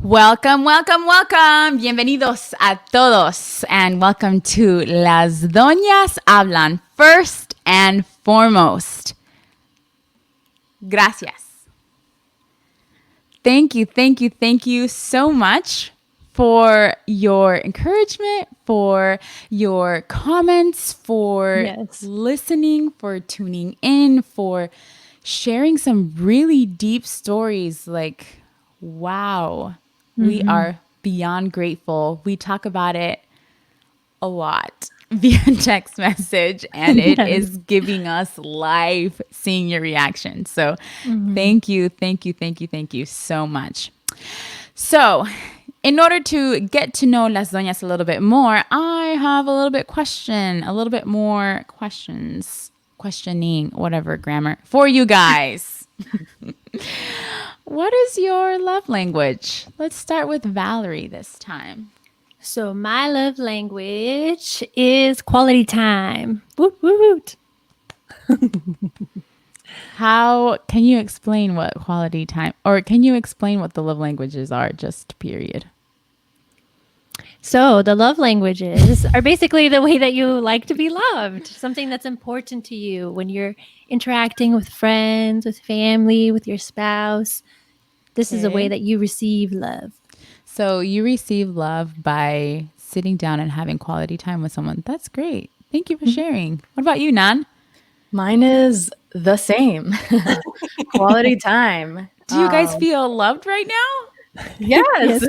Welcome, welcome, welcome. Bienvenidos a todos and welcome to Las Doñas Hablan. First and foremost, gracias. Thank you so much for your encouragement, for your comments, for listening, for tuning in, for sharing some really deep stories. Like, wow, we are beyond grateful. We talk about it a lot via text message, and it is giving us life seeing your reaction. So thank you so much. So in order to get to know Las Doñas a little bit more, I have a little bit more questioning, whatever grammar, for you guys. What is your love language? Let's start with Valerie this time. So my love language is quality time. Woot, woot, woot. How can you explain what quality time, or can you explain what the love languages are, just period? So the love languages are basically the way that you like to be loved, something that's important to you when you're interacting with friends, with family, with your spouse. This is a way that you receive love. So you receive love by sitting down and having quality time with someone. That's great. Thank you for sharing. What about you, Nan? Mine is the same. Quality time. Do you guys feel loved right now? Yes.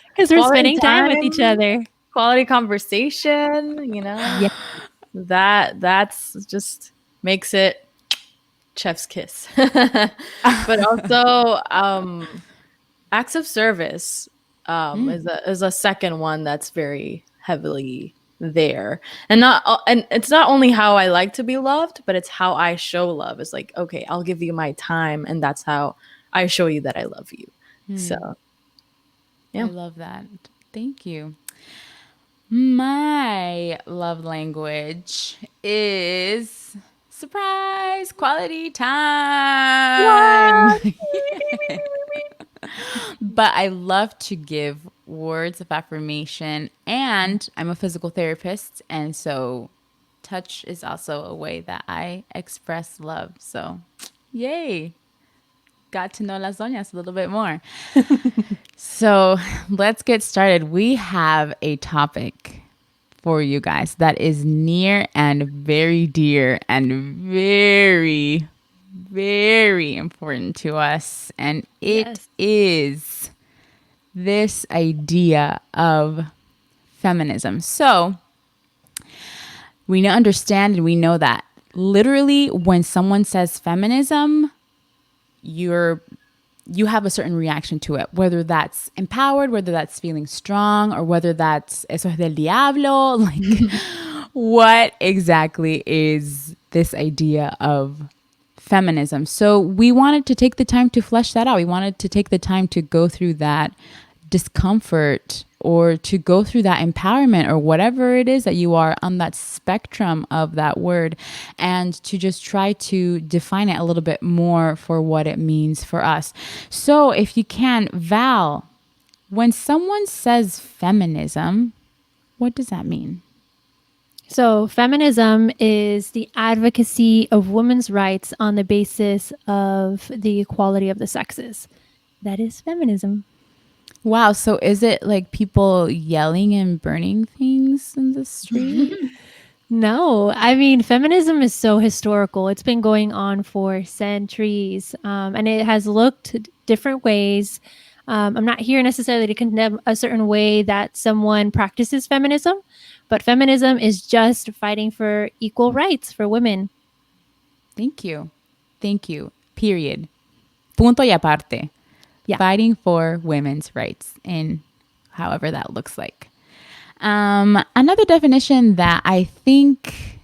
Because we're spending time with each other. Quality conversation, that's just makes it chef's kiss. But also acts of service is a second one that's very heavily there, and it's not only how I like to be loved, but it's how I show love. It's like, okay, I'll give you my time, and that's how I show you that I love you. So yeah, I love that. Thank you. My love language is surprise quality time. But I love to give words of affirmation, and I'm a physical therapist, and so touch is also a way that I express love. So yay, got to know Las Doñas a little bit more. So let's get started. We have a topic for you guys that is near and very dear and very, very important to us. And it is this idea of feminism. So we understand and we know that literally when someone says feminism, you have a certain reaction to it, whether that's empowered, whether that's feeling strong, or whether that's eso es del diablo. Like, what exactly is this idea of feminism? So we wanted to take the time to flesh that out. We wanted to take the time to go through that discomfort or to go through that empowerment or whatever it is that you are on that spectrum of that word, and to just try to define it a little bit more for what it means for us. So if you can, Val, when someone says feminism, what does that mean? So feminism is the advocacy of women's rights on the basis of the equality of the sexes. That is feminism. Wow. So is it like people yelling and burning things in the street? No, I mean, feminism is so historical. It's been going on for centuries, and it has looked different ways. I'm not here necessarily to condemn a certain way that someone practices feminism, but feminism is just fighting for equal rights for women. Thank you. Period. Punto y aparte. Yeah. Fighting for women's rights in however that looks like. Another definition that I think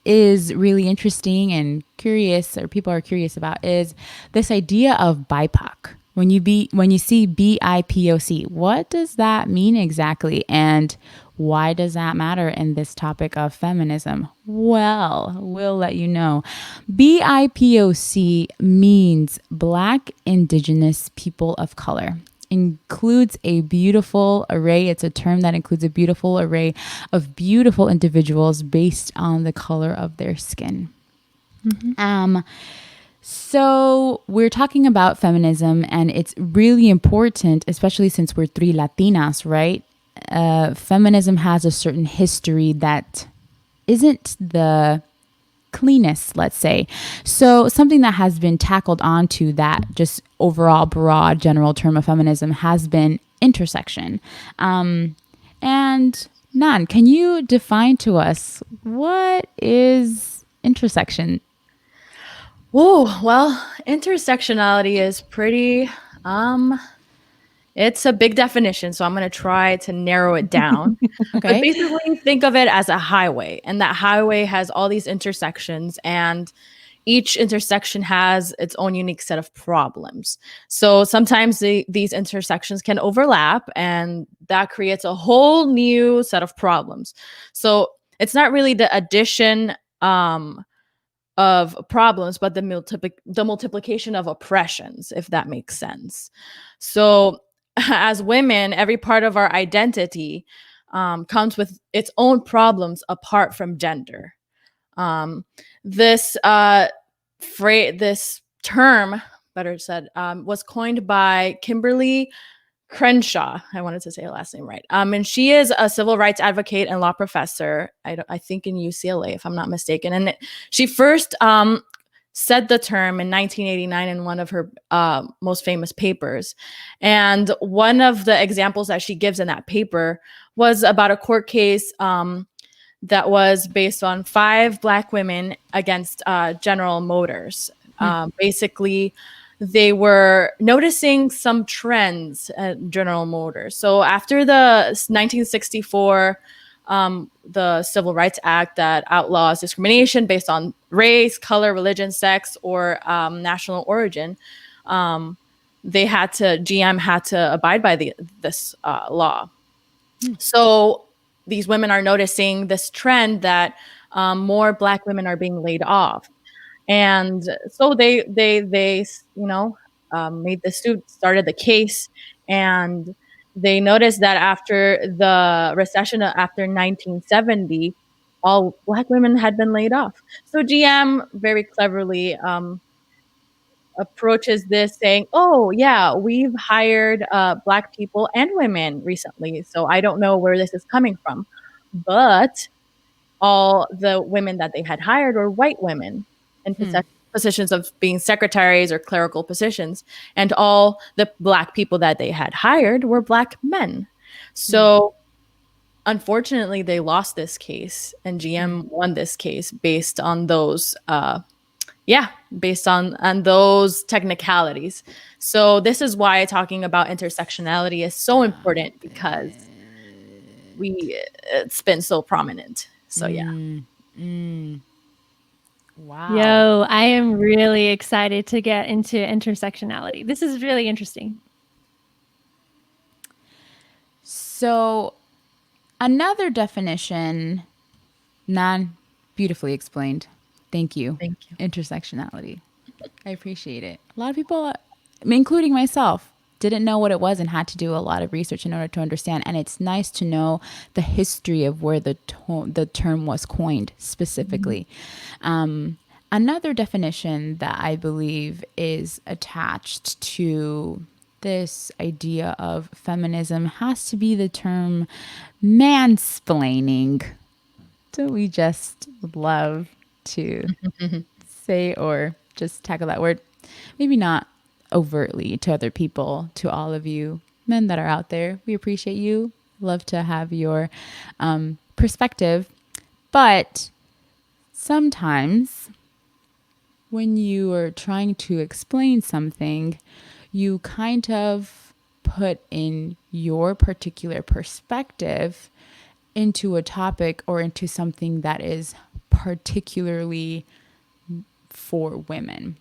is really interesting and curious, or people are curious about, is this idea of BIPOC. When you see BIPOC, what does that mean exactly? And why does that matter in this topic of feminism? Well, we'll let you know. BIPOC means Black Indigenous People of Color. includes a beautiful array. It's a term that includes a beautiful array of beautiful individuals based on the color of their skin. So we're talking about feminism, and it's really important, especially since we're three Latinas, right? Feminism has a certain history that isn't the cleanest, let's say. So something that has been tackled onto that just overall broad general term of feminism has been intersection. And Nan, can you define to us what is intersection? Oh, well, intersectionality is pretty it's a big definition, so I'm going to try to narrow it down. But Okay. basically think of it as a highway, and that highway has all these intersections, and each intersection has its own unique set of problems. So sometimes these intersections can overlap, and that creates a whole new set of problems. So it's not really the addition of problems, but the multiplication of oppressions, if that makes sense. So, as women, every part of our identity comes with its own problems apart from gender. Um, this this term, better said, was coined by Kimberly Crenshaw. I wanted to say her last name right. And she is a civil rights advocate and law professor. I think in UCLA, if I'm not mistaken. And she first said the term in 1989 in one of her most famous papers. And one of the examples that she gives in that paper was about a court case that was based on 5 Black women against General Motors. Basically, they were noticing some trends at General Motors. So after the 1964, the Civil Rights Act that outlaws discrimination based on race, color, religion, sex, or national origin, GM had to abide by this law. So these women are noticing this trend that more Black women are being laid off. And so they made the suit, started the case, and they noticed that after the recession after 1970, all Black women had been laid off. So GM very cleverly approaches this saying, "Oh yeah, we've hired Black people and women recently, so I don't know where this is coming from, but all the women that they had hired were white women in positions of being secretaries or clerical positions, and all the Black people that they had hired were Black men." So unfortunately, they lost this case, and GM won this case based on those based on those technicalities. So this is why talking about intersectionality is so important, because it's been so prominent. So yeah. Wow. Yo, I am really excited to get into intersectionality. This is really interesting. So another definition, Nan, beautifully explained. Thank you. Thank you. Intersectionality. I appreciate it. A lot of people, including myself, didn't know what it was and had to do a lot of research in order to understand. And it's nice to know the history of where the term was coined specifically. Another definition that I believe is attached to this idea of feminism has to be the term mansplaining. Don't we just love to say or just tackle that word? Maybe not overtly to other people, to all of you men that are out there. We appreciate you. Love to have your perspective. But sometimes when you are trying to explain something, you kind of put in your particular perspective into a topic or into something that is particularly for women.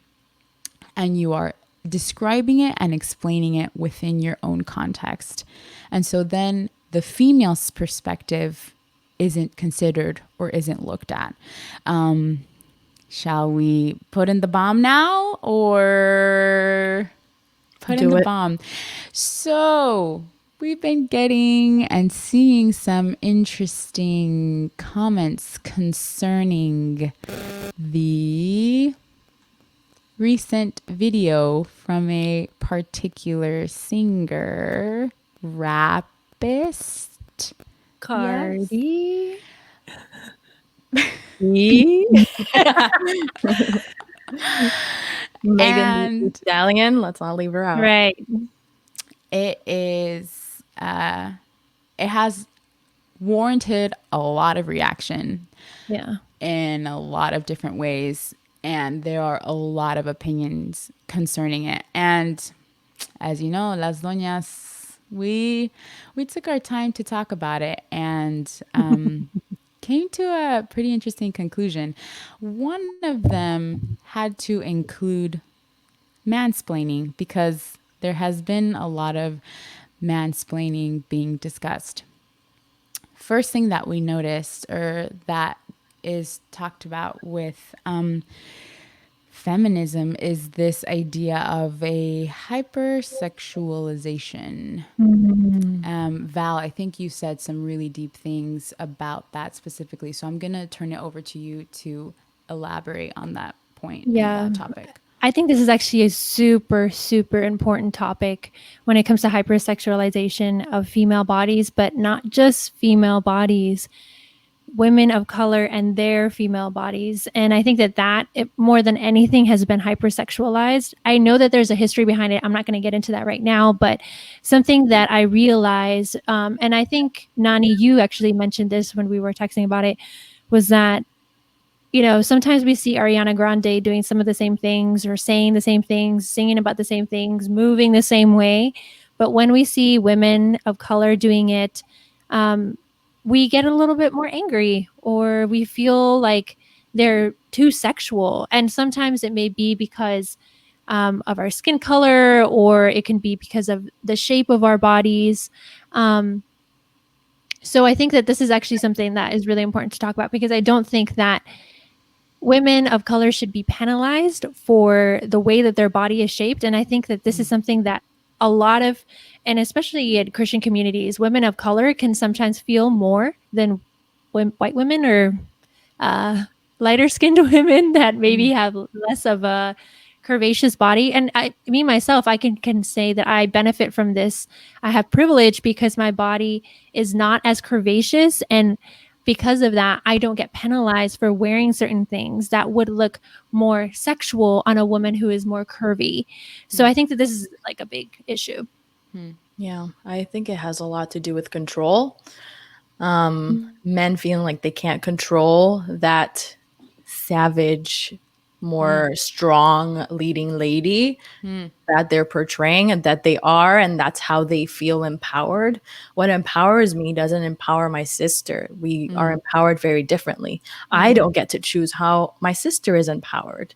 And you are describing it and explaining it within your own context. And so then the female's perspective isn't considered or isn't looked at. Shall we put in the bomb now or put in the bomb? So, we've been getting and seeing some interesting comments concerning the recent video from a particular singer, rapist. Yes. Cardi. Me? Megan Thee And Stallion. Let's not leave her out. Right. it is, it has warranted a lot of reaction Yeah. in a lot of different ways. And there are a lot of opinions concerning it. And as you know, Las Doñas, we took our time to talk about it and came to a pretty interesting conclusion. One of them had to include mansplaining because there has been a lot of mansplaining being discussed. First thing that we noticed, or that is talked about with feminism, is this idea of a hypersexualization. Mhm. Val, I think you said some really deep things about that specifically. So I'm going to turn it over to you to elaborate on that point and Yeah. that topic. I think this is actually a super, super important topic when it comes to hypersexualization of female bodies, but not just female bodies, women of color and their female bodies. And I think that more than anything has been hypersexualized. I know that there's a history behind it. I'm not going to get into that right now, but something that I realized, and I think Nani, you actually mentioned this when we were texting about it, was that sometimes we see Ariana Grande doing some of the same things or saying the same things, singing about the same things, moving the same way. But when we see women of color doing it, we get a little bit more angry or we feel like they're too sexual. And sometimes it may be because of our skin color, or it can be because of the shape of our bodies. So I think that this is actually something that is really important to talk about, because I don't think that women of color should be penalized for the way that their body is shaped. And I think that this is something that a lot of, and especially in Christian communities, women of color can sometimes feel more than white women or lighter skinned women that maybe have less of a curvaceous body. And me myself, I can say that I benefit from this. I have privilege because my body is not as curvaceous, and because of that, I don't get penalized for wearing certain things that would look more sexual on a woman who is more curvy. So I think that this is like a big issue. Yeah, I think it has a lot to do with control. Men feeling like they can't control that savage, more strong leading lady that they're portraying and that they are, and that's how they feel empowered. What empowers me doesn't empower my sister. We are empowered very differently. I don't get to choose how my sister is empowered.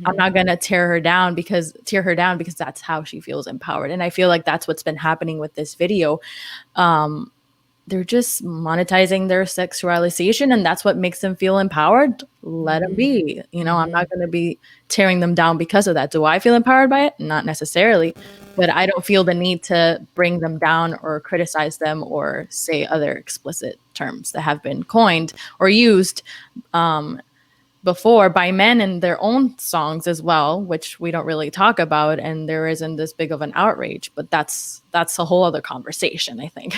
I'm not going to tear her down because that's how she feels empowered. And I feel like that's what's been happening with this video. They're just monetizing their sexualization, and that's what makes them feel empowered. Let them be. I'm not going to be tearing them down because of that. Do I feel empowered by it? Not necessarily, but I don't feel the need to bring them down or criticize them or say other explicit terms that have been coined or used before by men in their own songs as well, which we don't really talk about, and there isn't this big of an outrage. But that's a whole other conversation, I think.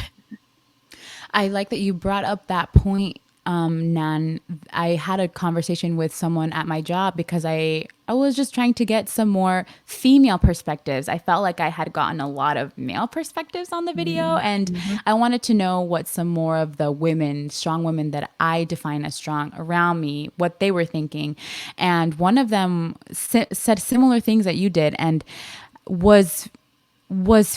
I like that you brought up that point, Nan. I had a conversation with someone at my job because I was just trying to get some more female perspectives. I felt like I had gotten a lot of male perspectives on the video, and I wanted to know what some more of the women, strong women that I define as strong around me, what they were thinking. And one of them said similar things that you did, and was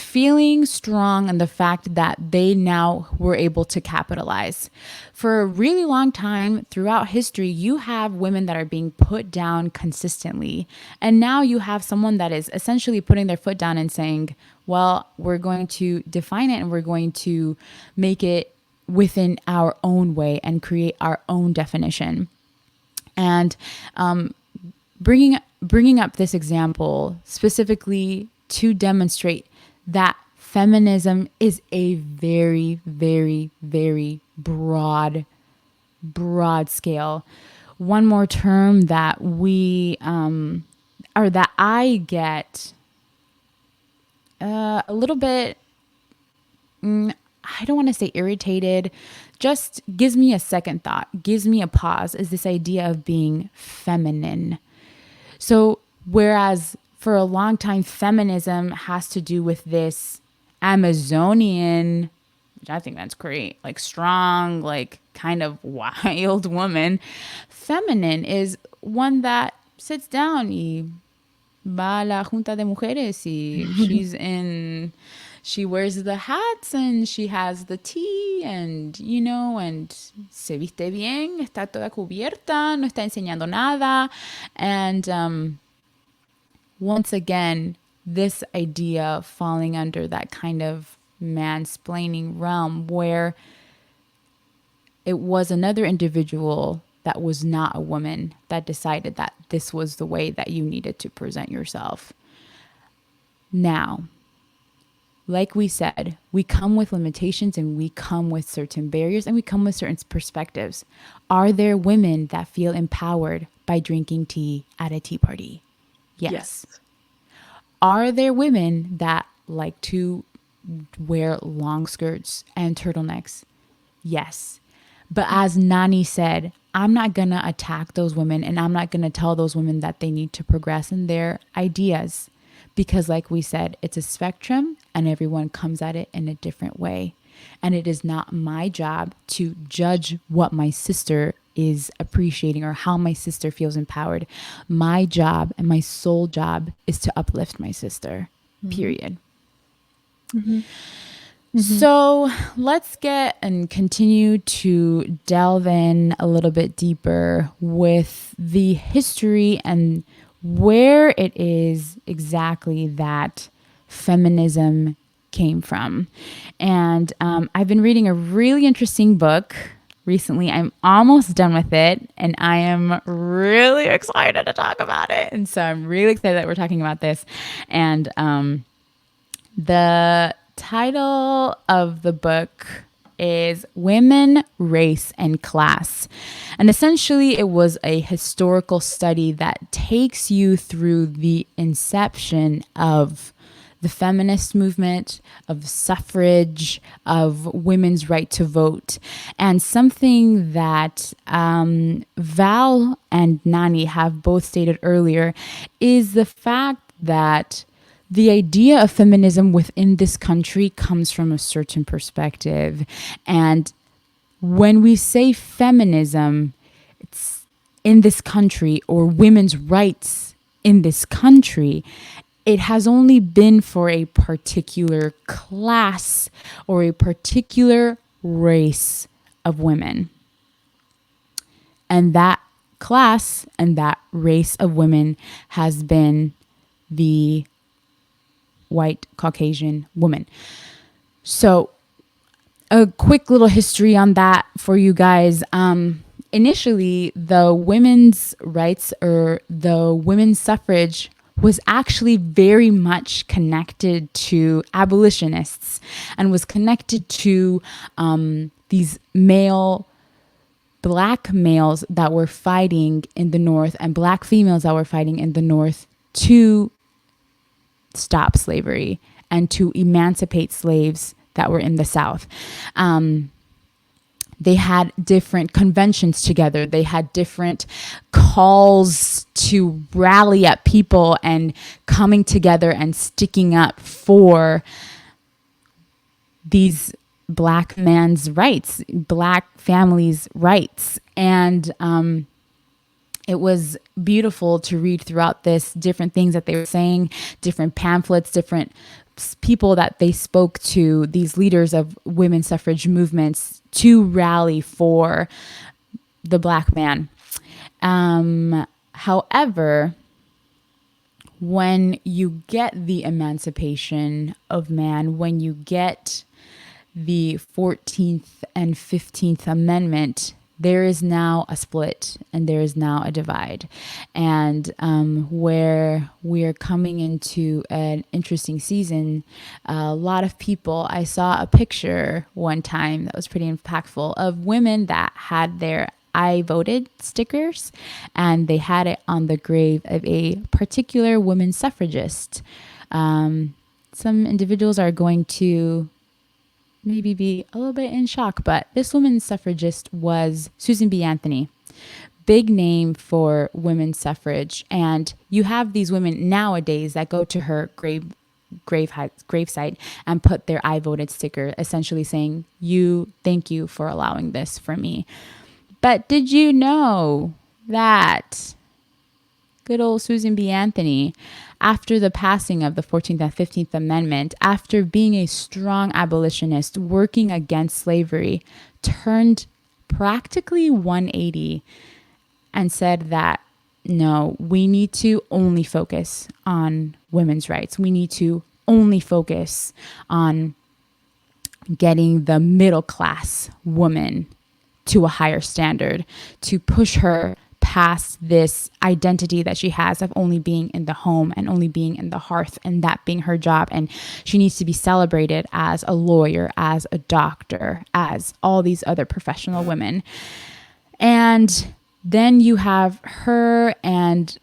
feeling strong in the fact that they now were able to capitalize. For a really long time throughout history, you have women that are being put down consistently. And now you have someone that is essentially putting their foot down and saying, well, we're going to define it and we're going to make it within our own way and create our own definition. And bringing up this example specifically to demonstrate that feminism is a very, very, very broad scale. One more term that or that I get a little bit, I don't want to say irritated, just gives me a second thought, gives me a pause, is this idea of being feminine. So, whereas for a long time, feminism has to do with this Amazonian, which I think that's great, like strong, like kind of wild woman. Feminine is one that sits down y va a la junta de mujeres y she wears the hats and she has the tea and, and se viste bien, está toda cubierta, no está enseñando nada. And once again, this idea falling under that kind of mansplaining realm where it was another individual that was not a woman that decided that this was the way that you needed to present yourself. Now, like we said, we come with limitations and we come with certain barriers and we come with certain perspectives. Are there women that feel empowered by drinking tea at a tea party? Yes. Are there women that like to wear long skirts and turtlenecks? Yes. But as Nani said, I'm not going to attack those women and I'm not going to tell those women that they need to progress in their ideas. Because like we said, it's a spectrum and everyone comes at it in a different way. And it is not my job to judge what my sister is appreciating or how my sister feels empowered. My job and my sole job is to uplift my sister, period. Mm-hmm. So let's get and continue to delve in a little bit deeper with the history and where it is exactly that feminism came from. And I've been reading a really interesting book recently. I'm almost done with it and I am really excited to talk about it. And so I'm really excited that we're talking about this. And the title of the book is Women, Race, and Class. And essentially, it was a historical study that takes you through the inception of the feminist movement, of suffrage, of women's right to vote. And something that Val and Nani have both stated earlier is the fact that the idea of feminism within this country comes from a certain perspective. And when we say feminism, it's in this country or women's rights in this country, it has only been for a particular class or a particular race of women. And that class and that race of women has been the white Caucasian woman. So a quick little history on that for you guys. Initially, the women's rights or the women's suffrage was actually very much connected to abolitionists and was connected to these black males that were fighting in the North and black females that were fighting in the North to stop slavery and to emancipate slaves that were in the South. They had different conventions together. They had different calls to rally up people and coming together and sticking up for these black man's rights, black families' rights. And it was beautiful to read throughout this, different things that they were saying, different pamphlets, different people that they spoke to, these leaders of women's suffrage movements to rally for the black man. However, when you get the emancipation of man, when you get the 14th and 15th Amendment, there is now a split and there is now a divide. And where we are coming into an interesting season, a lot of people, I saw a picture one time that was pretty impactful of women that had their I voted stickers, and they had it on the grave of a particular woman suffragist. Some individuals are going to maybe be a little bit in shock, but this woman's suffragist was Susan B. Anthony. Big name for women's suffrage. And you have these women nowadays that go to her gravesite and put their I voted sticker, essentially saying, thank you for allowing this for me. But did you know that good old Susan B. Anthony, after the passing of the 14th and 15th Amendment, after being a strong abolitionist working against slavery, turned practically 180 and said that, no, we need to only focus on women's rights. We need to only focus on getting the middle class woman to a higher standard, to push her past this identity that she has of only being in the home and only being in the hearth and that being her job. And she needs to be celebrated as a lawyer, as a doctor, as all these other professional women. And then you have her and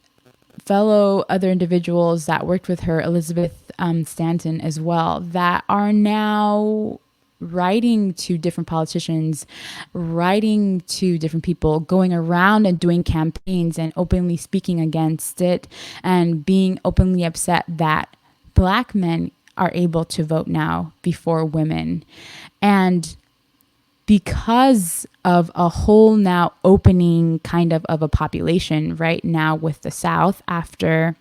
fellow other individuals that worked with her, Elizabeth Stanton as well, that are now writing to different politicians, writing to different people, going around and doing campaigns and openly speaking against it and being openly upset that Black men are able to vote now before women. And because of a whole now opening kind of a population right now with the South after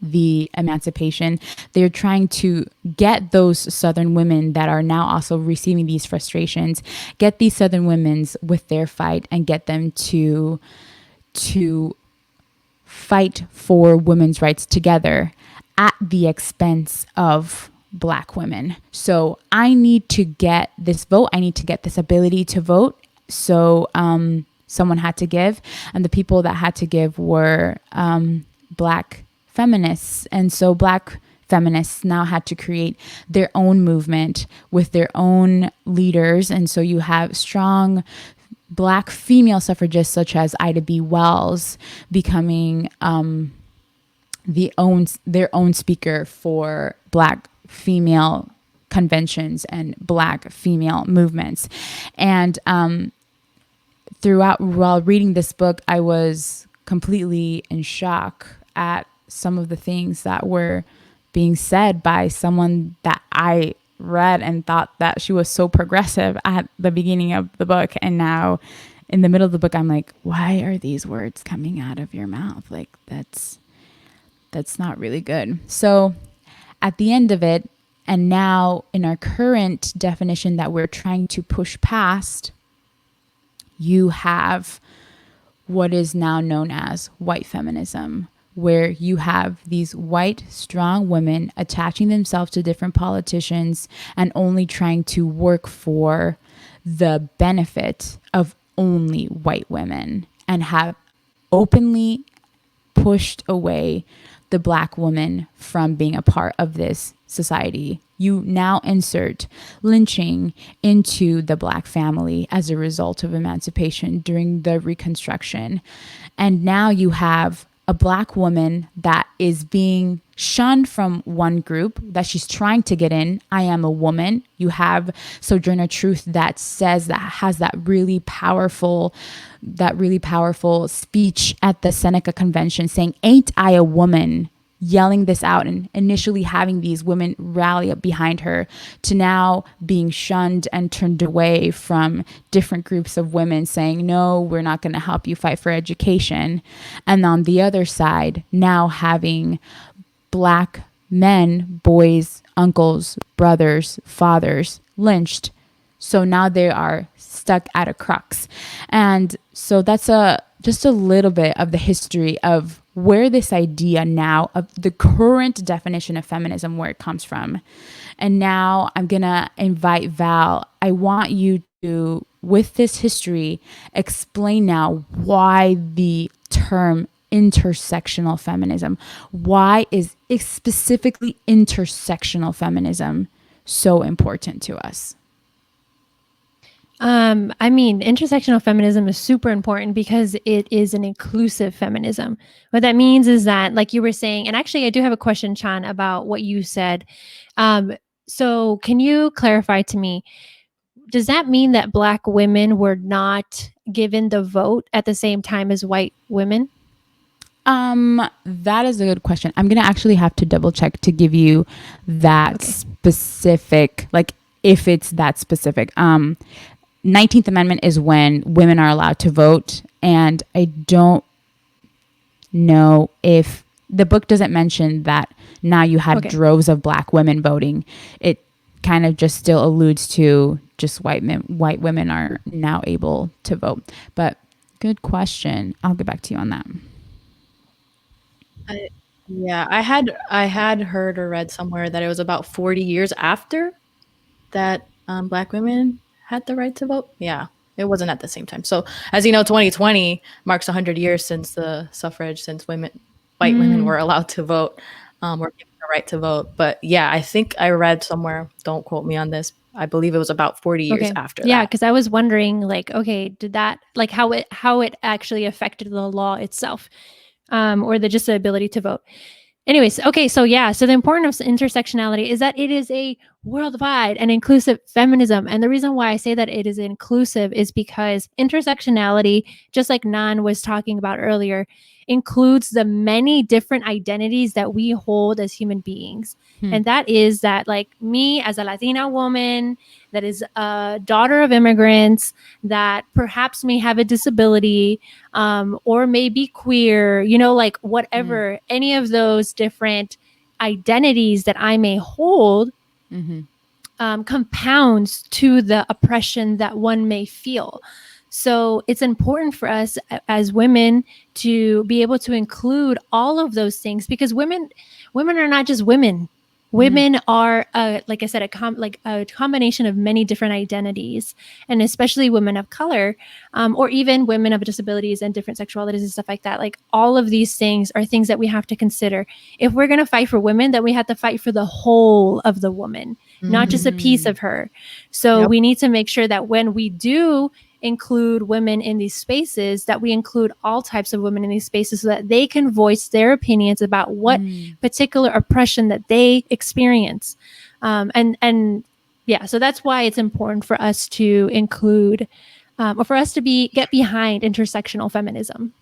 the emancipation, they're trying to get those Southern women that are now also receiving these frustrations, get these Southern women with their fight and get them to fight for women's rights together at the expense of Black women. So I need to get this vote. I need to get this ability to vote. So someone had to give, and the people that had to give were Black feminists. And so Black feminists now had to create their own movement with their own leaders. And so you have strong Black female suffragists such as Ida B. Wells becoming their own speaker for Black female conventions and Black female movements. And while reading this book, I was completely in shock at some of the things that were being said by someone that I read and thought that she was so progressive at the beginning of the book. And now in the middle of the book, I'm like, why are these words coming out of your mouth? Like, that's not really good. So at the end of it, and now in our current definition that we're trying to push past, you have what is now known as white feminism, where you have these white, strong women attaching themselves to different politicians and only trying to work for the benefit of only white women, and have openly pushed away the Black woman from being a part of this society. You now insert lynching into the Black family as a result of emancipation during the Reconstruction. And now you have a Black woman that is being shunned from one group that she's trying to get in. I am a woman. You have Sojourner Truth that has that really powerful speech at the Seneca Convention saying, "Ain't I a woman?" yelling this out, and initially having these women rally up behind her, to now being shunned and turned away from different groups of women saying, no, we're not going to help you fight for education. And on the other side, now having Black men, boys, uncles, brothers, fathers lynched. So now they are stuck at a crux. And so that's just a little bit of the history of where this idea now of the current definition of feminism, where it comes from. And now I'm going to invite Val. I want you to with this history, explain now why the term intersectional feminism, why is specifically intersectional feminism so important to us? I mean, intersectional feminism is super important because it is an inclusive feminism. What that means is that, like you were saying, and actually, I do have a question, Chan, about what you said. So, can you clarify to me? Does that mean that Black women were not given the vote at the same time as white women? That is a good question. I'm gonna actually have to double check to give you that Okay. specific, like if it's that specific. 19th Amendment is when women are allowed to vote, and I don't know if the book doesn't mention that now you had Okay. droves of Black women voting. It kind of just still alludes to just white women are now able to vote. But good question. I'll get back to you on that. I, yeah, I had heard or read somewhere that it was about 40 years after that Black women had the right to vote. Yeah, it wasn't at the same time. So, as you know, 2020 marks 100 years since the suffrage, since white women Mm. were allowed to vote, were given the right to vote. But yeah, I think I read somewhere. Don't quote me on this. I believe it was about 40 years Okay. after Yeah, that. because I was wondering, like, okay, did that, like, how it actually affected the law itself, or the just the ability to vote. Anyways, okay, so yeah, so the importance of intersectionality is that it is a worldwide and inclusive feminism. And the reason why I say that it is inclusive is because intersectionality, just like Nan was talking about earlier, includes the many different identities that we hold as human beings. And that is that, like, me as a Latina woman, that is a daughter of immigrants, that perhaps may have a disability, or maybe queer, like whatever, any of those different identities that I may hold, compounds to the oppression that one may feel. So it's important for us as women to be able to include all of those things, because women are not just women. Women are, like I said, a combination of many different identities, and especially women of color, or even women of disabilities and different sexualities and stuff like that. Like, all of these things are things that we have to consider. If we're going to fight for women, then we have to fight for the whole of the woman, not just a piece of her. So Yep. we need to make sure that when we do include women in these spaces, that we include all types of women in these spaces so that they can voice their opinions about what particular oppression that they experience. And yeah, so that's why it's important for us to include, or for us to get behind intersectional feminism.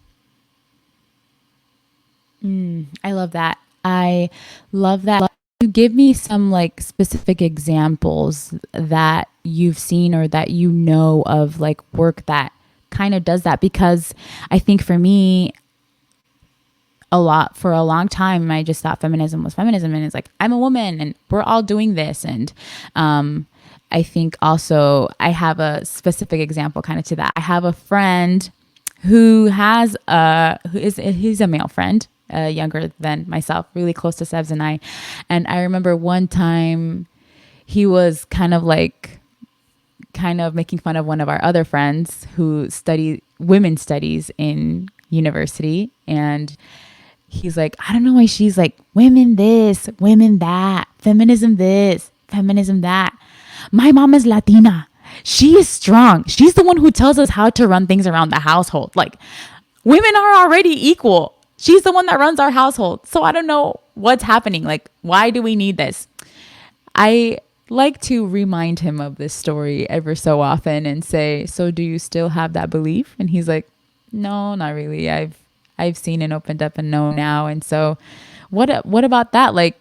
I love that. I love that. You give me some like specific examples that you've seen or that you know of, like work that kind of does that, because I think for me, for a long time I just thought feminism was feminism, and it's like I'm a woman and we're all doing this. And I think also I have a specific example kind of to that. I have a friend he's a male friend, younger than myself, really close to Sebs and I. And I remember one time he was kind of making fun of one of our other friends who study women's studies in university. And he's like, I don't know why she's like women this, women that, feminism this, feminism that. My mom is Latina. She is strong. She's the one who tells us how to run things around the household. Like, women are already equal. She's the one that runs our household. So I don't know what's happening. Like, why do we need this? I like to remind him of this story ever so often and say, so do you still have that belief? And he's like, no, not really. I've seen and opened up and know now. And so what about that? Like,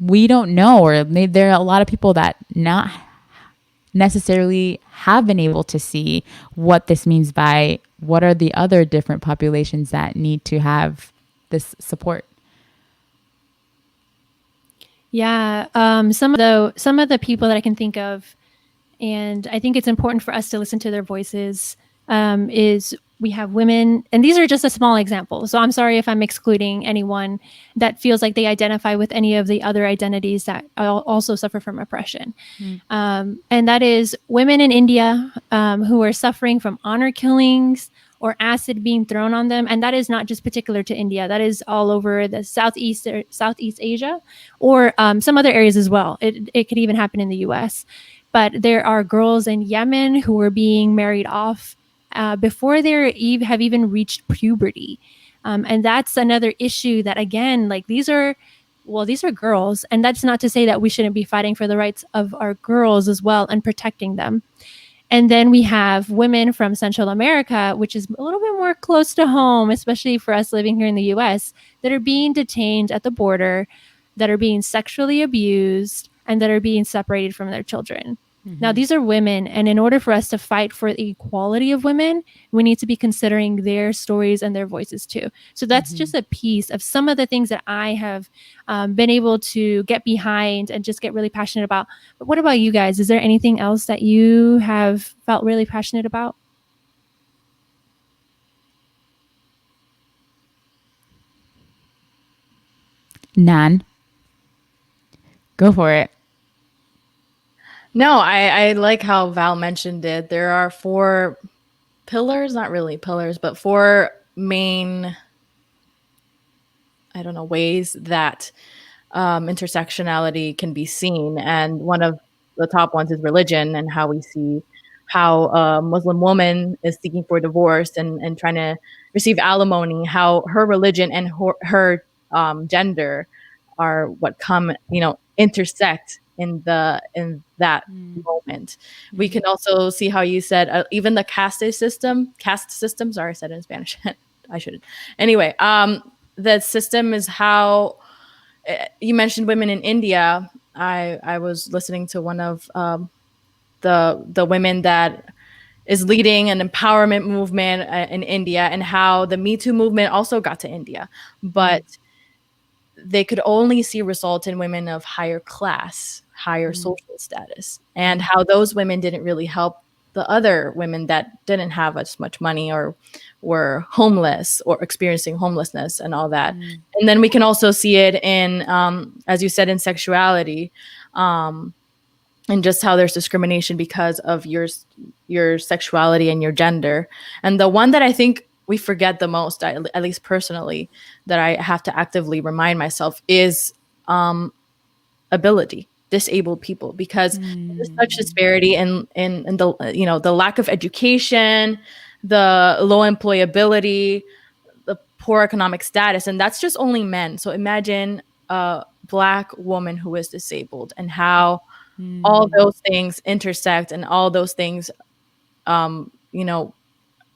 we don't know, or maybe there are a lot of people that not necessarily have been able to see what this means by what are the other different populations that need to have this support. Yeah, some of the people that I can think of, and I think it's important for us to listen to their voices, is we have women, and these are just a small example. So I'm sorry if I'm excluding anyone that feels like they identify with any of the other identities that also suffer from oppression. And that is women in India who are suffering from honor killings or acid being thrown on them. And that is not just particular to India. That is all over the Southeast Asia, or some other areas as well. It could even happen in the US. But there are girls in Yemen who are being married off before they have even reached puberty. And that's another issue that, again, like these are girls. And that's not to say that we shouldn't be fighting for the rights of our girls as well and protecting them. And then we have women from Central America, which is a little bit more close to home, especially for us living here in the US, that are being detained at the border, that are being sexually abused, and that are being separated from their children. Now, these are women, and in order for us to fight for the equality of women, we need to be considering their stories and their voices too. So that's just a piece of some of the things that I have been able to get behind and just get really passionate about. But what about you guys? Is there anything else that you have felt really passionate about? Nan, go for it. No, I like how Val mentioned it. There are 4 pillars, not really pillars, but 4 main, I don't know, ways that intersectionality can be seen. And one of the top ones is religion, and how we see how a Muslim woman is seeking for divorce and trying to receive alimony, how her religion and her gender are what come, intersect in that moment. We can also see how you said even the caste system. Sorry, I said it in Spanish. I shouldn't. Anyway, the system is how you mentioned women in India. I was listening to one of the women that is leading an empowerment movement in India, and how the Me Too movement also got to India, but they could only see results in women of higher class, higher social status, and how those women didn't really help the other women that didn't have as much money or were homeless or experiencing homelessness and all that. And then we can also see it in, as you said, in sexuality, and just how there's discrimination because of your sexuality and your gender. And the one that I think we forget the most, at least personally, that I have to actively remind myself is ability, disabled people, because there's such disparity in the the lack of education, the low employability, the poor economic status, and that's just only men. So imagine a Black woman who is disabled, and how all those things intersect, and all those things,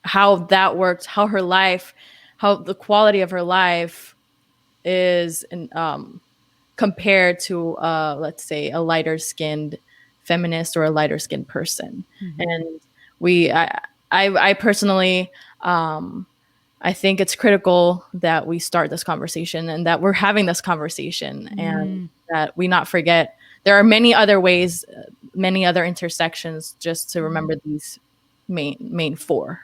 how that works, how her life, how the quality of her life is compared to, let's say, a lighter skinned feminist or a lighter skinned person. And I personally, I think it's critical that we start this conversation, and that we're having this conversation, and that we not forget there are many other ways, many other intersections, just to remember these main 4.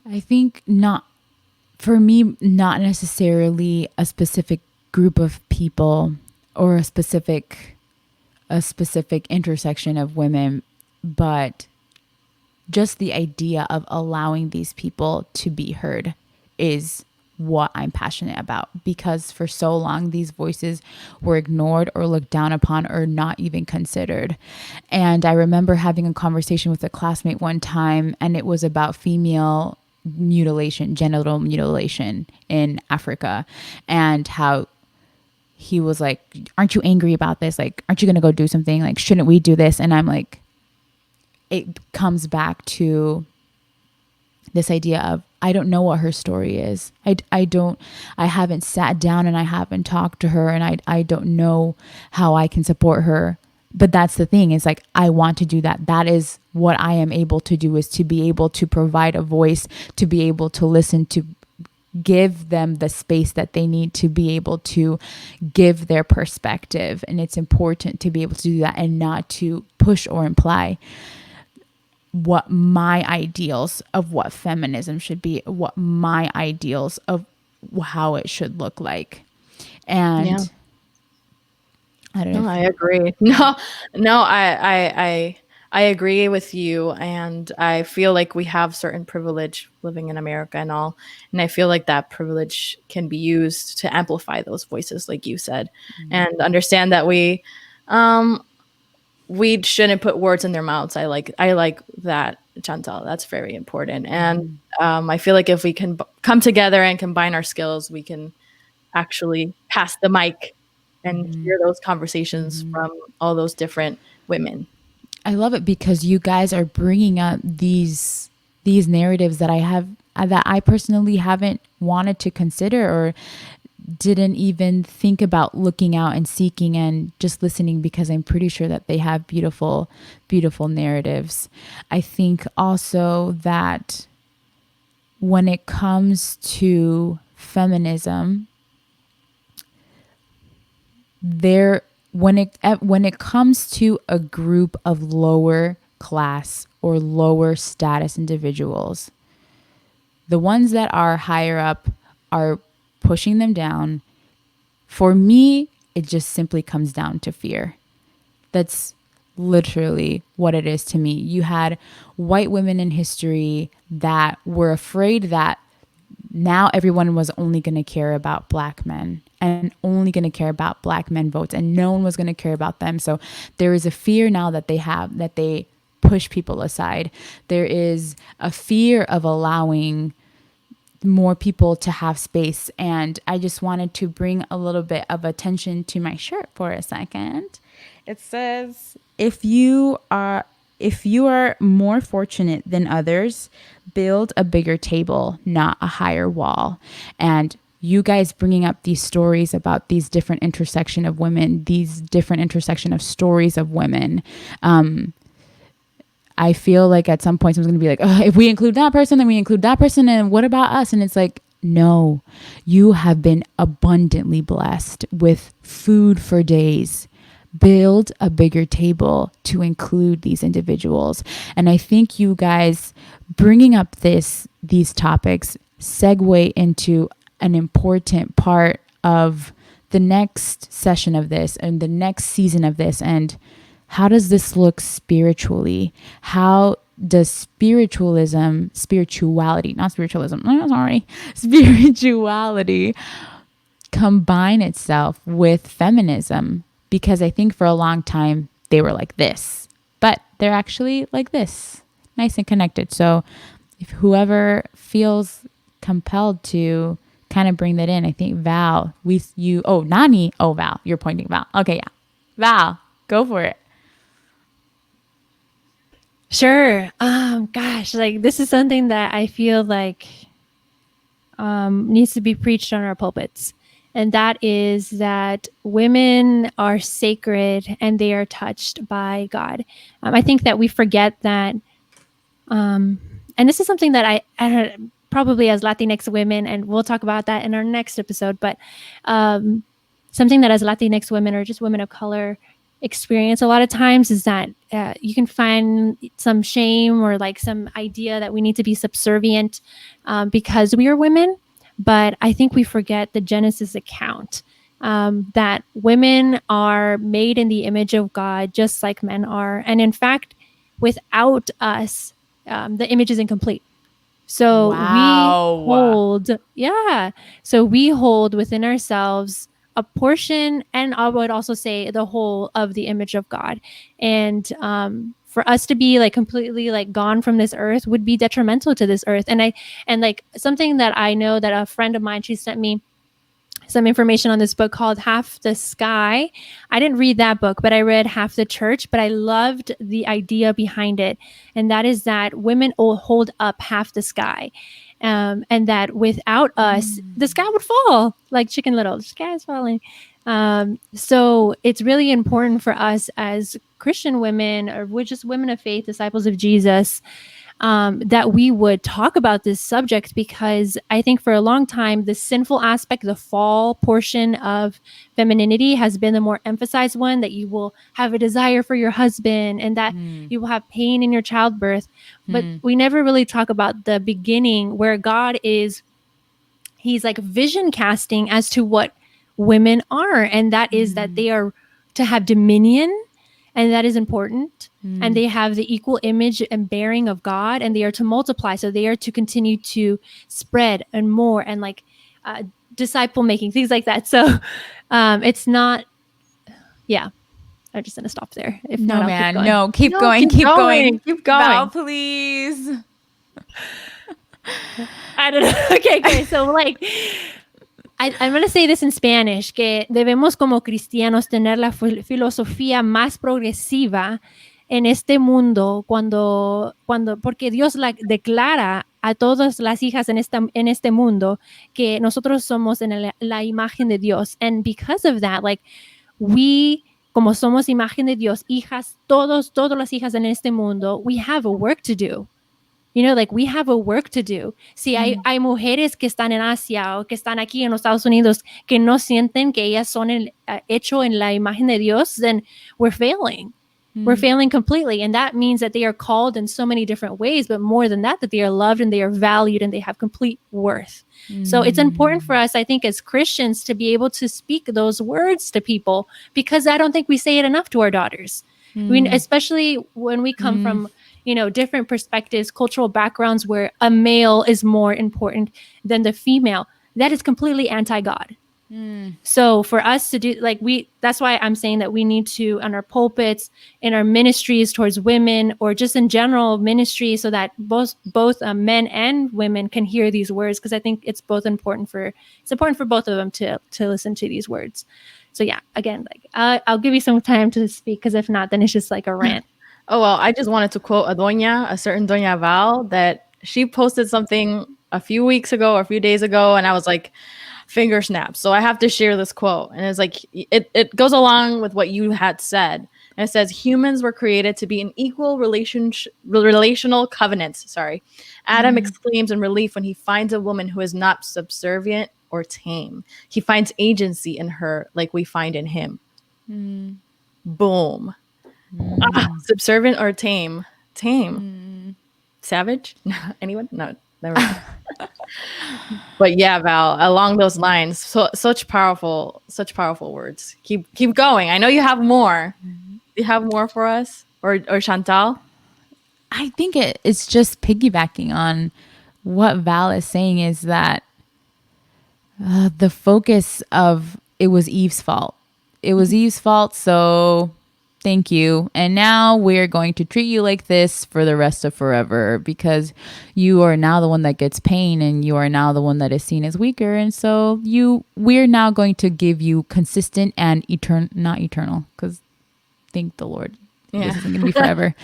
I think not, for me, not necessarily a specific group of people or a specific intersection of women, but just the idea of allowing these people to be heard is what I'm passionate about, because for so long these voices were ignored or looked down upon or not even considered. And I remember having a conversation with a classmate one time, and it was about female mutilation, genital mutilation in Africa, and how he was like, aren't you angry about this? Like, aren't you going to go do something? Like, shouldn't we do this? And I'm like, it comes back to this idea of, I don't know what her story is. I haven't sat down and I haven't talked to her, and I don't know how I can support her. But that's the thing, is like, I want to do that. That is what I am able to do, is to be able to provide a voice, to be able to listen, to give them the space that they need to be able to give their perspective. And it's important to be able to do that and not to push or imply. what my ideals of what feminism should be, what my ideals of how it should look like. Yeah. And I don't know No, if I agree. No, I agree with you, and I feel like we have certain privilege living in America and all, and I feel like that privilege can be used to amplify those voices, like you said, and understand that um, we shouldn't put words in their mouths. I like that, Chantal. That's very important, and I feel like if we can come together and combine our skills, we can actually pass the mic and hear those conversations from all those different women. I love it because you guys are bringing up these narratives that I have that I personally haven't wanted to consider or didn't even think about looking out and seeking and just listening, because I'm pretty sure that they have beautiful beautiful narratives. I think also that when it comes to feminism, there when it comes to a group of lower class or lower status individuals, the ones that are higher up are pushing them down. For me, it just simply comes down to fear. That's literally what it is to me. You had white women in history that were afraid that now everyone was only going to care about black men and only going to care about black men votes, and no one was going to care about them. So there is a fear now that they have, that they push people aside. There is a fear of allowing more people to have space. And I just wanted to bring a little bit of attention to my shirt for a second. It says, if you are more fortunate than others, build a bigger table, not a higher wall. And you guys bringing up these stories about these different intersection of women, these different intersection of stories of women, I feel like at some point someone's going to be like, oh, if we include that person, then we include that person. And what about us? And it's like, no, you have been abundantly blessed with food for days. Build a bigger table to include these individuals. And I think you guys bringing up these topics segue into an important part of the next session of this and the next season of this. And how does this look spiritually? How does spirituality, not spiritualism, sorry, spirituality combine itself with feminism? Because I think for a long time they were like this, but they're actually like this, nice and connected. So if whoever feels compelled to kind of bring that in, I think Val, Nani, Val, you're pointing Val. Okay, yeah. Val, go for it. Sure. Gosh, like this is something that I feel like needs to be preached on our pulpits. And that is that women are sacred and they are touched by God. I think that we forget that, and this is something that I probably as Latinx women, and we'll talk about that in our next episode, but something that as Latinx women or just women of color experience a lot of times is that you can find some shame or like some idea that we need to be subservient because we are women. But I think we forget the Genesis account that women are made in the image of God just like men are. And in fact, without us, the image is incomplete. So Wow. so we hold within ourselves a portion, and I would also say the whole of the image of God. And for us to be like completely like gone from this earth would be detrimental to this earth. And like something that I know that a friend of mine, she sent me some information on this book called Half the Sky. I didn't read that book, but I read Half the Church, but I loved the idea behind it. And that is that women hold up half the sky. And that without us, the sky would fall like Chicken Little. The sky is falling. So it's really important for us as Christian women, or we're just women of faith, disciples of Jesus, that we would talk about this subject, because I think for a long time, the sinful aspect, the fall portion of femininity has been the more emphasized one, that you will have a desire for your husband and that you will have pain in your childbirth. But we never really talk about the beginning where God is, he's like vision casting as to what women are. And that is that they are to have dominion, and that is important. And they have the equal image and bearing of God, and they are to multiply. So they are to continue to spread and more, and like disciple making, things like that. So it's not, yeah, I'm just going to stop there. If No, not, I'll man. keep going. No, keep No, going. keep Keep going, going. keep going. Val, please. I don't know. Okay. So like, I'm going to say this in Spanish, que debemos como cristianos tener la filosofía más progresiva en este mundo porque Dios la declara a todas las hijas en este mundo que nosotros somos en la imagen de Dios. And because of that, like, we, como somos imagen de Dios, hijas, todas las hijas en este mundo, we have a work to do. You know, like, we have a work to do. Si hay mujeres que están en Asia o que están aquí en los Estados Unidos que no sienten que ellas son hecho en la imagen de Dios, then we're failing. We're failing completely. And that means that they are called in so many different ways, but more than that they are loved and they are valued and they have complete worth. So it's important for us, I think, as Christians to be able to speak those words to people, because I don't think we say it enough to our daughters. I mean, especially when we come from, you know, different perspectives, cultural backgrounds where a male is more important than the female. That is completely anti-God. So for us to do, like, that's why I'm saying that we need to, on our pulpits, in our ministries towards women, or just in general ministry, so that both men and women can hear these words, because I think it's important for both of them to listen to these words. So yeah, again, like, I'll give you some time to speak, because if not, then it's just like a rant. Oh, well, I just wanted to quote a certain Doña Val, that she posted something a few weeks ago or a few days ago, and I was like, finger snaps. So I have to share this quote. And it's like, it goes along with what you had said. And it says, humans were created to be in equal relational covenants. Sorry. Adam exclaims in relief when he finds a woman who is not subservient or tame. He finds agency in her like we find in him. Boom. Subservient or tame? Tame. Savage? Anyone? No, never mind. But yeah, Val, along those lines, such powerful words. Keep going. I know you have more. You have more for us, or Chantal? I think it's just piggybacking on what Val is saying, is that the focus of it was Eve's fault. It was Eve's fault, so thank you. And now we're going to treat you like this for the rest of forever, because you are now the one that gets pain, and you are now the one that is seen as weaker. And so we're now going to give you consistent and not eternal, because thank the Lord, this isn't going to be forever,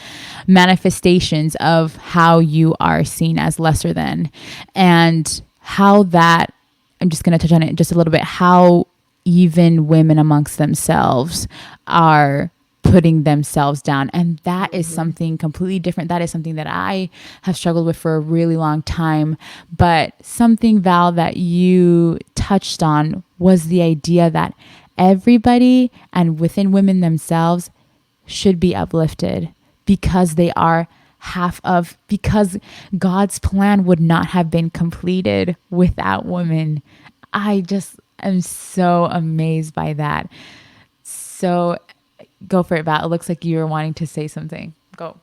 manifestations of how you are seen as lesser than. And how that, I'm just going to touch on it just a little bit, how even women amongst themselves are putting themselves down. And that is something completely different. That is something that I have struggled with for a really long time. But something, Val, that you touched on was the idea that everybody, and within women themselves, should be uplifted, because they are because God's plan would not have been completed without women. I just am so amazed by that. So go for it, Val. It looks like you were wanting to say something. Go.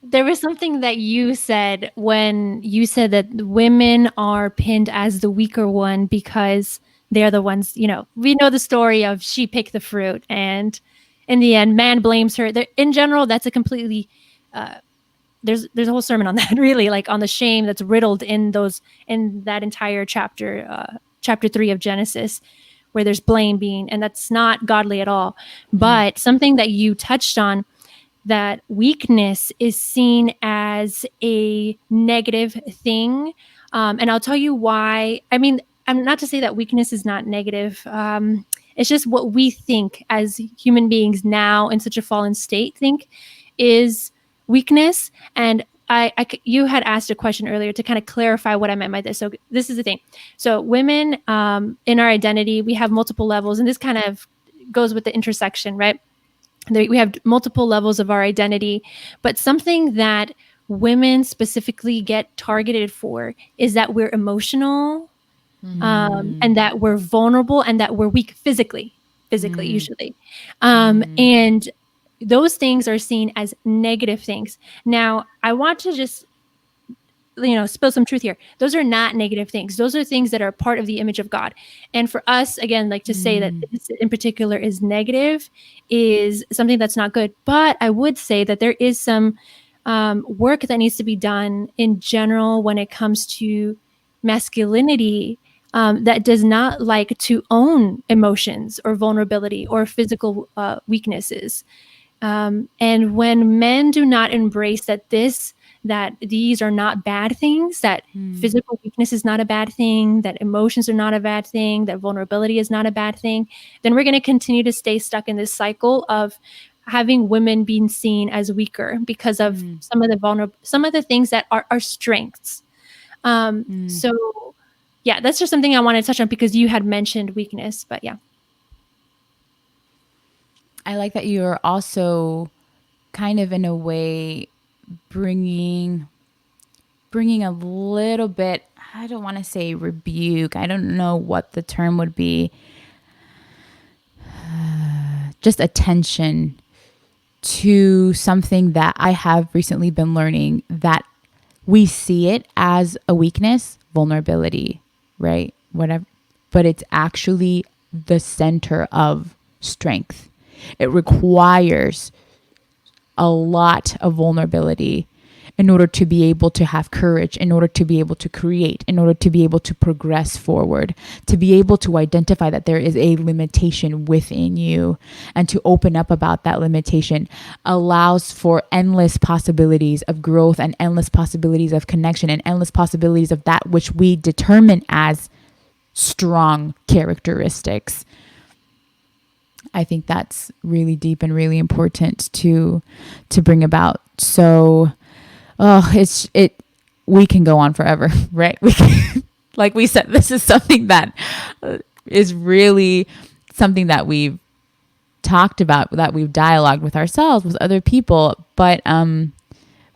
There was something that you said when you said that women are pinned as the weaker one because they're the ones, you know, we know the story of she picked the fruit, and in the end, man blames her. In general, that's a completely, there's a whole sermon on that, really, like on the shame that's riddled in that entire chapter 3 of Genesis, where there's blame and that's not godly at all. But something that you touched on, that weakness is seen as a negative thing. And I'll tell you why. I mean, I'm not to say that weakness is not negative. It's just what we think as human beings now in such a fallen state think is weakness. And you had asked a question earlier to kind of clarify what I meant by this. So this is the thing. So women, in our identity, we have multiple levels, and this kind of goes with the intersection, right? We have multiple levels of our identity, but something that women specifically get targeted for is that we're emotional, and that we're vulnerable, and that we're weak physically usually. And those things are seen as negative things. Now, I want to just, spill some truth here. Those are not negative things. Those are things that are part of the image of God. And for us, again, like to say that this in particular is negative is something that's not good. But I would say that there is some work that needs to be done in general when it comes to masculinity, that does not like to own emotions or vulnerability or physical weaknesses. And when men do not embrace that these are not bad things, that physical weakness is not a bad thing, that emotions are not a bad thing, that vulnerability is not a bad thing, then we're going to continue to stay stuck in this cycle of having women being seen as weaker because of some of the things that are our strengths. So yeah, that's just something I want to touch on because you had mentioned weakness, but yeah. I like that you're also kind of in a way bringing a little bit, I don't want to say rebuke, I don't know what the term would be, just attention to something that I have recently been learning, that we see it as a weakness, vulnerability, right? Whatever, but it's actually the center of strength. It requires a lot of vulnerability in order to be able to have courage, in order to be able to create, in order to be able to progress forward, to be able to identify that there is a limitation within you and to open up about that limitation allows for endless possibilities of growth and endless possibilities of connection and endless possibilities of that which we determine as strong characteristics. I think that's really deep and really important to bring about. So, we can go on forever, right? We can, like we said, this is something that is really something that we've talked about, that we've dialogued with ourselves, with other people, but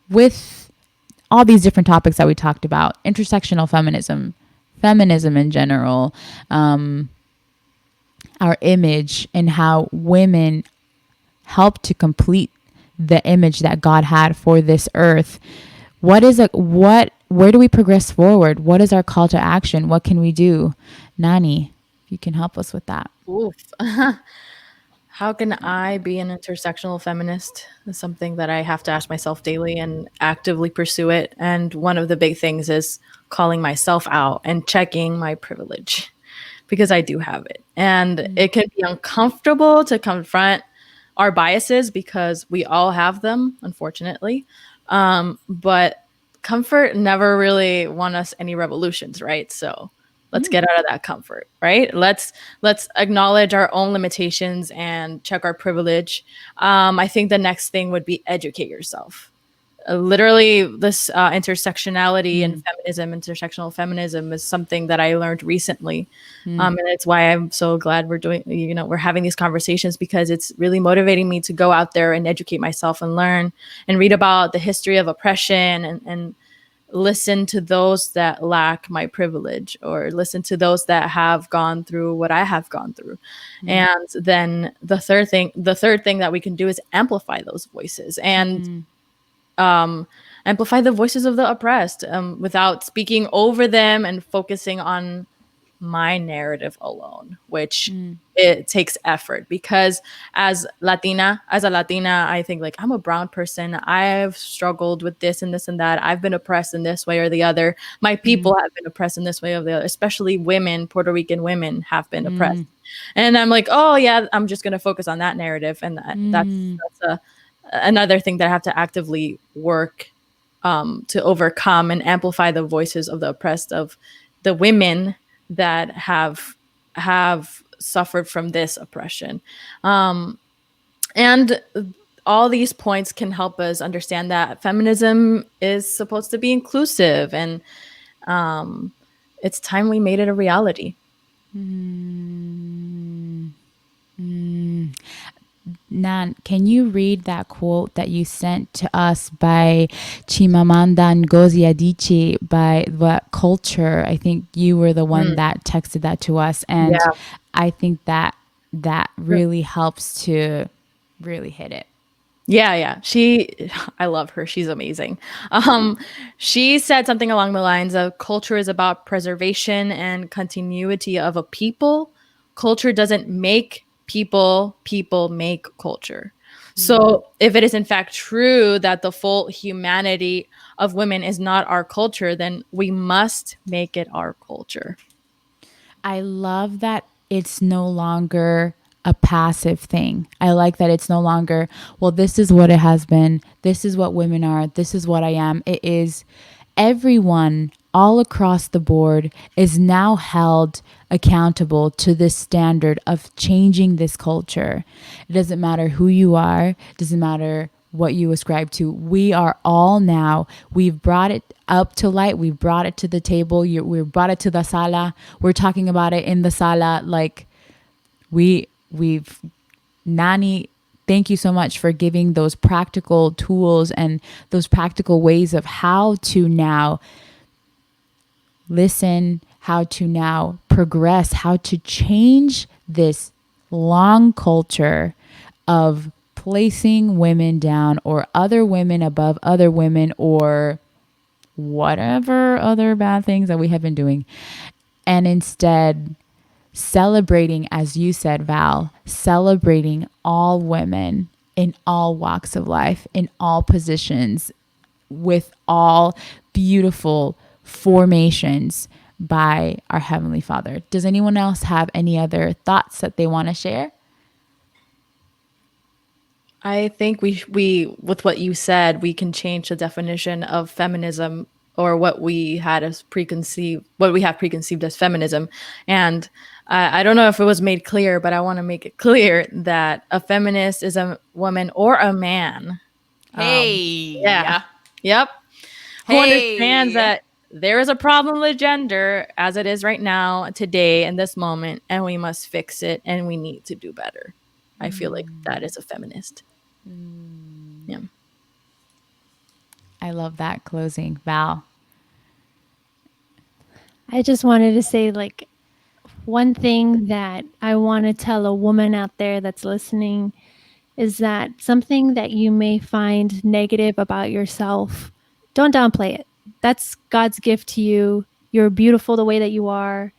with all these different topics that we talked about, intersectional feminism, feminism in general, our image and how women help to complete the image that God had for this earth. Where do we progress forward? What is our call to action? What can we do? Nani, if you can help us with that. Oof. How can I be an intersectional feminist? Is something that I have to ask myself daily and actively pursue it. And one of the big things is calling myself out and checking my privilege because I do have it. And it can be uncomfortable to confront our biases because we all have them, unfortunately. But comfort never really won us any revolutions, right? So let's get out of that comfort, right? Let's acknowledge our own limitations and check our privilege. I think the next thing would be educate yourself. Literally, this intersectionality and feminism, intersectional feminism, is something that I learned recently, and it's why I'm so glad we're having these conversations, because it's really motivating me to go out there and educate myself and learn and read about the history of oppression and listen to those that lack my privilege, or listen to those that have gone through what I have gone through. And then the third thing that we can do is amplify those voices and amplify the voices of the oppressed, without speaking over them and focusing on my narrative alone, which it takes effort, because as a Latina, I think, like, I'm a brown person. I've struggled with this and this and that. I've been oppressed in this way or the other. My people have been oppressed in this way or the other, especially women, Puerto Rican women have been oppressed. And I'm like, oh yeah, I'm just going to focus on that narrative. And that's another thing that I have to actively work to overcome and amplify the voices of the oppressed, of the women that have suffered from this oppression. And all these points can help us understand that feminism is supposed to be inclusive, and it's time we made it a reality. Nan, can you read that quote that you sent to us by Chimamanda Ngozi Adichie by What Culture? I think you were the one that texted that to us. And Yeah. I think that really helps to really hit it. Yeah. I love her. She's amazing. She said something along the lines of culture is about preservation and continuity of a people. Culture doesn't make people, people make culture. So if it is in fact true that the full humanity of women is not our culture, then we must make it our culture. I love that it's no longer a passive thing. I like that it's no longer, well, this is what it has been. This is what women are. This is what I am. It is everyone all across the board is now held accountable to this standard of changing this culture. It doesn't matter who you are, it doesn't matter what you ascribe to. We are all now, we've brought it up to light, we've brought it to the table, we've brought it to the sala, we're talking about it in the sala. Like we've Nani, thank you so much for giving those practical tools and those practical ways of how to now listen, how to now progress, how to change this long culture of placing women down or other women above other women or whatever other bad things that we have been doing. And instead, celebrating, as you said, Val, celebrating all women in all walks of life, in all positions, with all beautiful formations by our Heavenly Father. Does anyone else have any other thoughts that they want to share? I think we with what you said, we can change the definition of feminism, or what we had as preconceived, what we have preconceived as feminism. And I don't know if it was made clear, but I want to make it clear that a feminist is a woman or a man. Hey, Yeah. yeah. Yep. Who understands Hey. that there is a problem with gender as it is right now, today, in this moment, and we must fix it, and we need to do better. I feel like that is a feminist. Yeah. I love that closing. Val. I just wanted to say, like, one thing that I want to tell a woman out there that's listening is that something that you may find negative about yourself, don't downplay it. That's God's gift to you. You're beautiful the way that you are.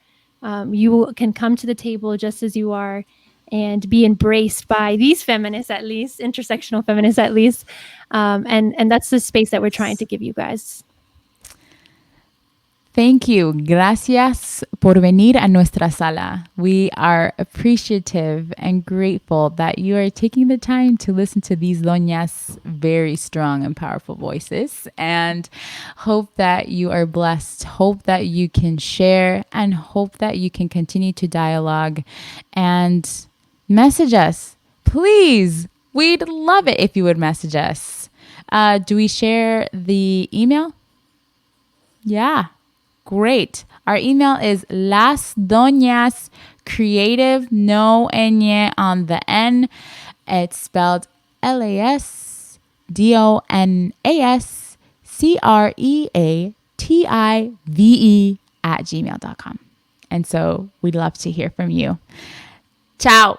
You can come to the table just as you are and be embraced by these feminists, at least, intersectional feminists, at least. And that's the space that we're trying to give you guys. Thank you. Gracias por venir a nuestra sala. We are appreciative and grateful that you are taking the time to listen to these doñas' very strong and powerful voices, and hope that you are blessed, hope that you can share, and hope that you can continue to dialogue and message us. Please, we'd love it if you would message us. Do we share the email? Yeah. Great. Our email is lasdoñascreative, no ñ on the N. It's spelled lasdoñascreative @ gmail.com. And so we'd love to hear from you. Ciao.